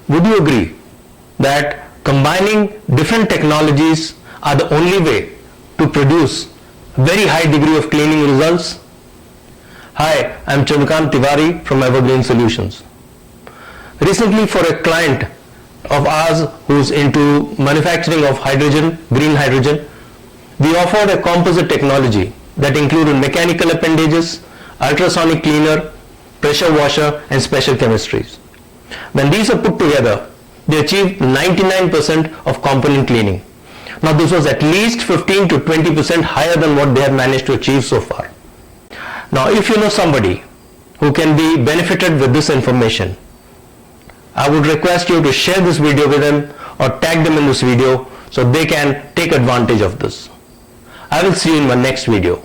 Would you agree that combining different technologies are the only way to produce very high degree of cleaning results? Hi, I'm Chandrakant Tiwari from Evergreen Solutions. Recently, for a client of ours who's into manufacturing of hydrogen, green hydrogen, we offered a composite technology that included mechanical appendages, ultrasonic cleaner, pressure washer, and special chemistries. When these are put together, they achieved 99% of component cleaning. Now this was at least 15 to 20% higher than what they have managed to achieve so far. Now if you know somebody who can be benefited with this information, I would request you to share this video with them or tag them in this video so they can take advantage of this. I will see you in my next video.